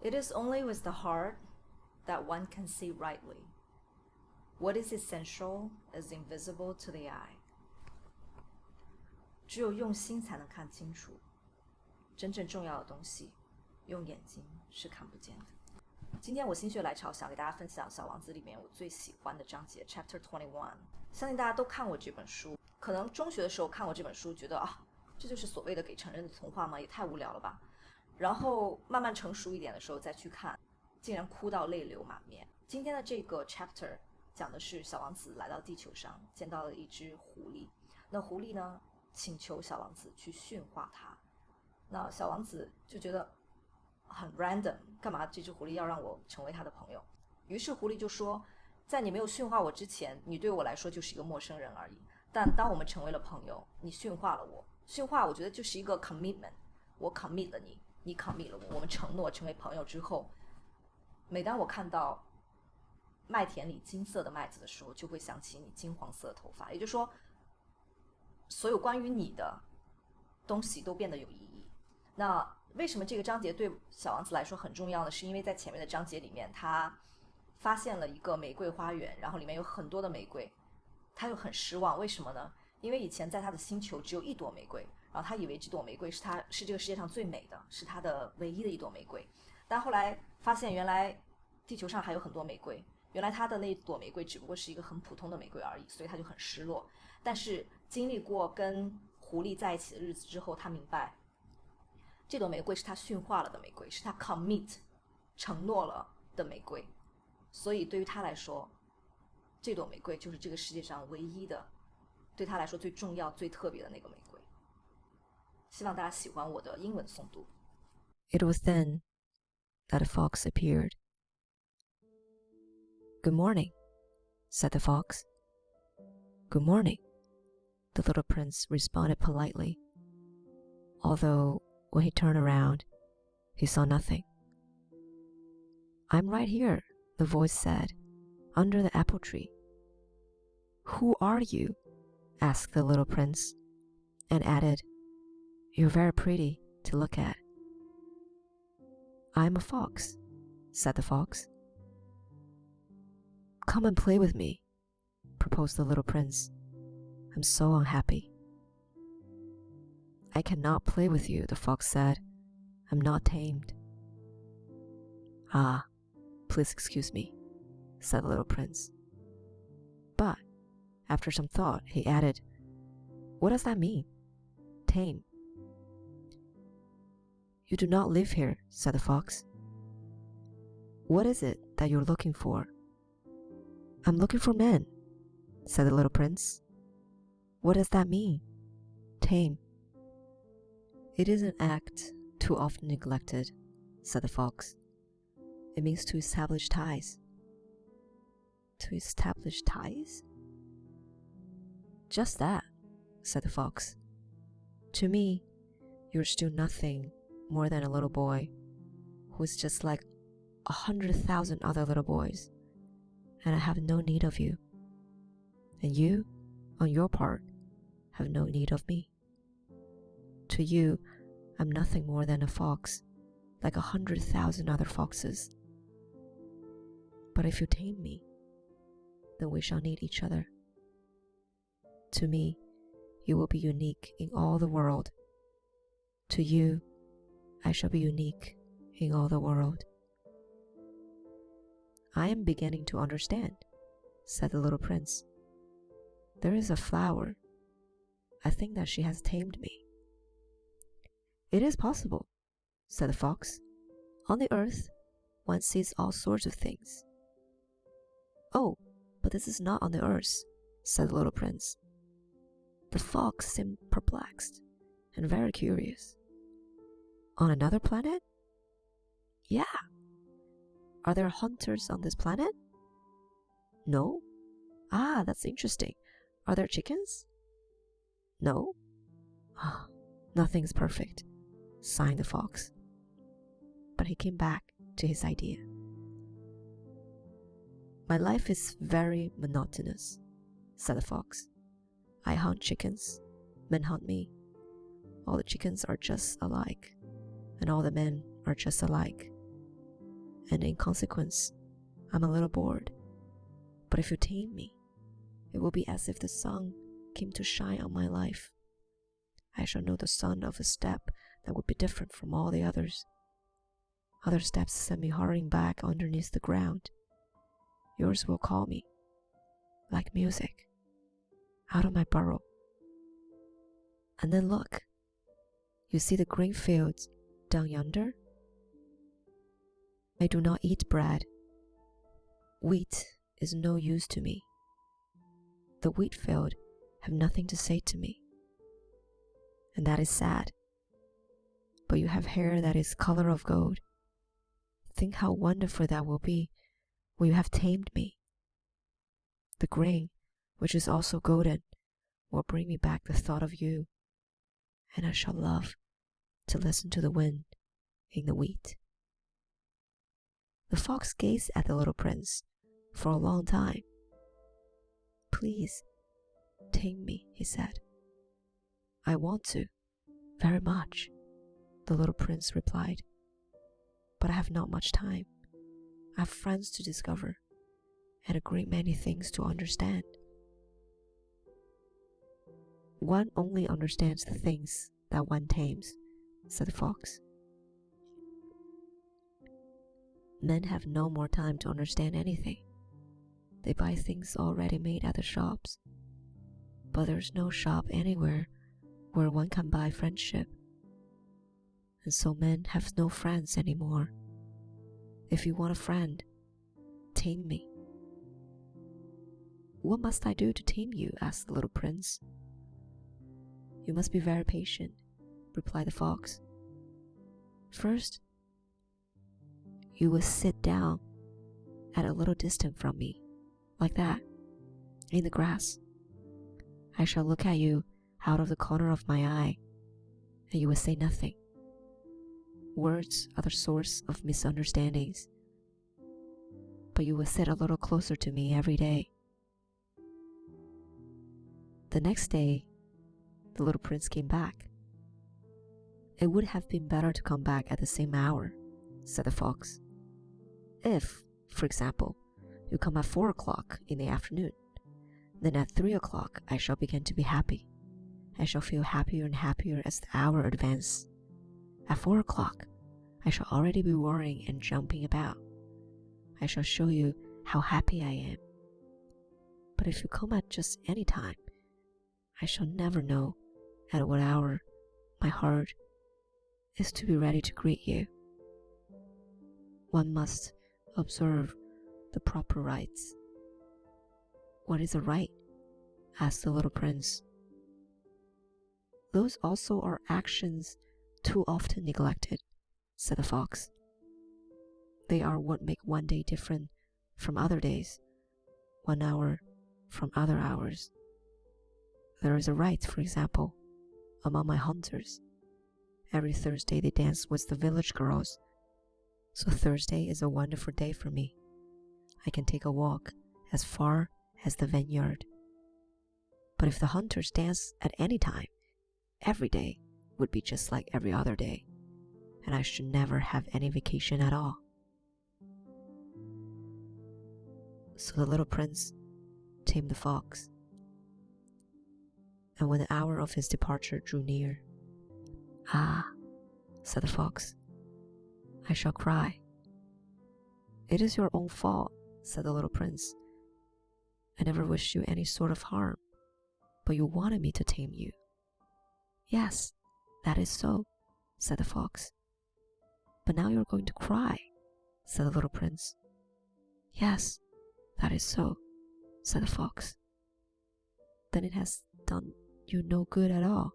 It is only with the heart that one can see rightly. What is essential is invisible to the eye. 只有用心才能看清楚，真正重要的东西，用眼睛是看不见的。今天我心血来潮，想给大家分享《小王子》里面我最喜欢的章节 Chapter 21。相信大家都看过这本书，可能中学的时候看过这本书，觉得这就是所谓的给成人的童话吗？也太无聊了吧。然后慢慢成熟一点的时候再去看，竟然哭到泪流满面。今天的这个 chapter 讲的是小王子来到地球上，见到了一只狐狸。那狐狸呢，请求小王子去驯化它。那小王子就觉得很 random， 干嘛这只狐狸要让我成为他的朋友？于是狐狸就说，在你没有驯化我之前，你对我来说就是一个陌生人而已。但当我们成为了朋友，你驯化了我。驯化我觉得就是一个 commitment， 我 commit 了你，你 commit 了我，我们承诺成为朋友之后，每当我看到麦田里金色的麦子的时候，就会想起你金黄色的头发。也就是说，所有关于你的东西都变得有意义。那为什么这个章节对小王子来说很重要呢？是因为在前面的章节里面，他发现了一个玫瑰花园，然后里面有很多的玫瑰，他又很失望。为什么呢？因为以前在他的星球只有一朵玫瑰，然后他以为这朵玫瑰是这个世界上最美的，是他的唯一的一朵玫瑰。但后来发现原来地球上还有很多玫瑰，原来他的那朵玫瑰只不过是一个很普通的玫瑰而已，所以他就很失落。但是经历过跟狐狸在一起的日子之后，他明白这朵玫瑰是他驯化了的玫瑰，是他 commit 承诺了的玫瑰。所以对于他来说，这朵玫瑰就是这个世界上唯一的，对他来说最重要最特别的那个玫瑰。希望大家喜欢我的英文诵读。 It was then that a fox appeared. "Good morning," said the fox. "Good morning," the little prince responded politely, although when he turned around, he saw nothing. "I'm right here," the voice said, "under the apple tree." "Who are you?" asked the little prince, and added, "You're very pretty to look at." "I'm a fox," said the fox. "Come and play with me," proposed the little prince. "I'm so unhappy." "I cannot play with you," the fox said. "I'm not tamed." "Ah, please excuse me," said the little prince. But after some thought, he added, "What does that mean? Tame?" "You do not live here," said the fox. "What is it that you're looking for?" "I'm looking for men," said the little prince. "What does that mean? Tame?" "It is an act too often neglected," said the fox. "It means to establish ties." "To establish ties?" "Just that," said the fox. "To me, you're still nothing more than a little boy who is just like 100,000 other little boys, and I have no need of you. And you, on your part, have no need of me. To you, I'm nothing more than a fox, like 100,000 other foxes. But if you tame me, then we shall need each other. To me, you will be unique in all the world. To you, I shall be unique in all the world." "I am beginning to understand," said the little prince. "There is a flower. I think that she has tamed me." "It is possible," said the fox. "On the earth, one sees all sorts of things." "Oh, but this is not on the earth," said the little prince. The fox seemed perplexed and very curious. "On another planet?" "Yeah." "Are there hunters on this planet?" "No." "Ah, that's interesting. Are there chickens?" "No." "Ah, nothing's perfect," sighed the fox. But he came back to his idea. "My life is very monotonous," said the fox. "I hunt chickens. Men hunt me. All the chickens are just alike, and all the men are just alike. and in consequence, I'm a little bored. But if you tame me, it will be as if the sun came to shine on my life. I shall know the sun of a step that would be different from all the others. Other steps send me hurrying back underneath the ground. Yours will call me, like music, out of my burrow. And then look, you see the green fields down yonder? I do not eat bread. Wheat is no use to me. The wheat field have nothing to say to me. And that is sad. But you have hair that is color of gold. Think how wonderful that will be when you have tamed me. The grain, which is also golden, will bring me back the thought of you, and I shall love to listen to the wind in the wheat. The fox gazed at the little prince for a long time. Please, tame me, he said. I want to, very much, the little prince replied. But I have not much time. I have friends to discover, and a great many things to understand. One only understands the things that one tames, said the fox. Men have no more time to understand anything. They buy things already made at the shops. But there's no shop anywhere where one can buy friendship. And so men have no friends anymore. If you want a friend, tame me. What must I do to tame you? Asked the little prince. You must be very patient, replied the fox. First, you will sit down at a little distance from me, like that, in the grass. I shall look at you out of the corner of my eye, and you will say nothing. Words are the source of misunderstandings. But you will sit a little closer to me every day. The next day, the little prince came back. It would have been better to come back at the same hour, said the fox. If, for example, you come at 4 o'clock in the afternoon, then at 3 o'clock I shall begin to be happy. I shall feel happier and happier as the hour advances. At 4 o'clock, I shall already be worrying and jumping about. I shall show you how happy I am. But if you come at just any time, I shall never know at what hour my heart is to be ready to greet you. One must observe the proper rites. What is a rite? Asked the little prince. Those also are actions too often neglected, said the fox. They are what make one day different from other days, 1 hour from other hours. There is a rite, for example, among my hunters. Every Thursday they dance with the village girls. So Thursday is a wonderful day for me. I can take a walk as far as the vineyard. But if the hunters dance at any time, every day would be just like every other day, and I should never have any vacation at all. So the little prince tamed the fox. And when the hour of his departure drew near, "Ah," said the fox, "I shall cry." "It is your own fault," said the little prince. "I never wished you any sort of harm, but you wanted me to tame you." "Yes, that is so," said the fox. "But now you're going to cry," said the little prince. "Yes, that is so," said the fox. "Then it has done you no good at all."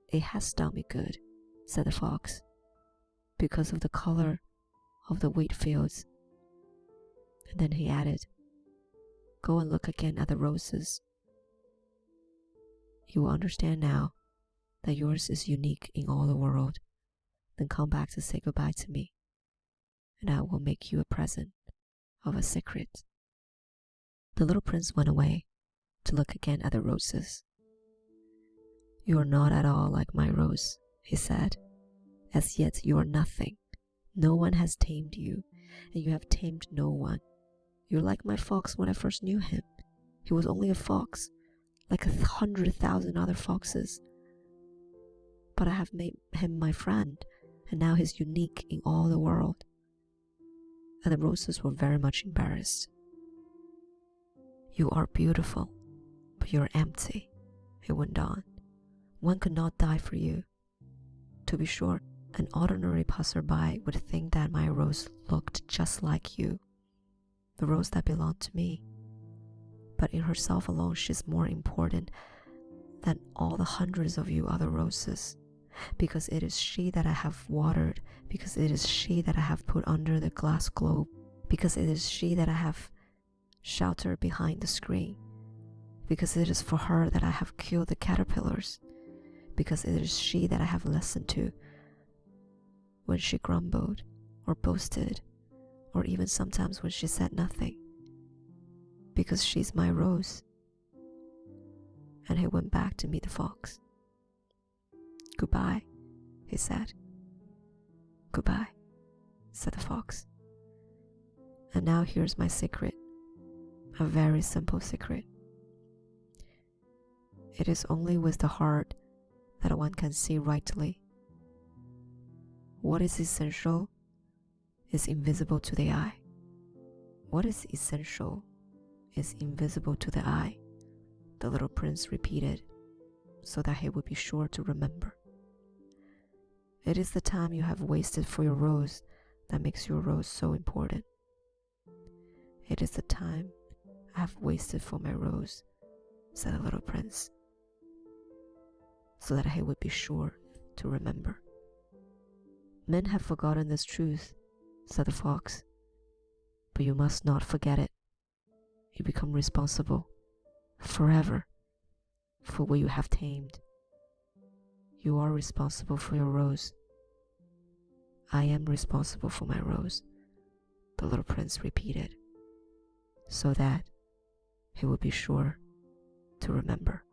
"It has done me good," said the fox, "because of the color of the wheat fields." And then he added, "Go and look again at the roses. You will understand now that yours is unique in all the world. Then come back to say goodbye to me, and I will make you a present of a secret." The little prince went away to look again at the roses. "You are not at all like my rose," he said. "As yet you are nothing, No one has tamed you, and you have tamed no one. You're like my fox when I first knew him. He was only a fox, like 100,000 other foxes. But I have made him my friend, and now he's unique in all the world. And the roses were very much embarrassed. You are beautiful, but you're empty, he went on. One could not die for you. To be sure, an ordinary passerby would think that my rose looked just like you, the rose that belonged to me. But in herself alone, she's more important than all the hundreds of you other roses, because it is she that I have watered, because it is she that I have put under the glass globe, because it is she that I have sheltered behind the screen, because it is for her that I have killed the caterpillars, because it is she that I have listened to when she grumbled or boasted, or even sometimes when she said nothing, because she's my rose. And he went back to meet the fox. Goodbye, he said. Goodbye, said the fox. And now here's my secret, a very simple secret. It is only with the heart that one can see rightly. What is essential is invisible to the eye. What is essential is invisible to the eye, the little prince repeated, so that he would be sure to remember. It is the time you have wasted for your rose that makes your rose so important. It is the time I have wasted for my rose, said the little prince, so that he would be sure to remember. Men have forgotten this truth, said the fox, but you must not forget it. You become responsible forever for what you have tamed. You are responsible for your rose. I am responsible for my rose, the little prince repeated, so that he would be sure to remember.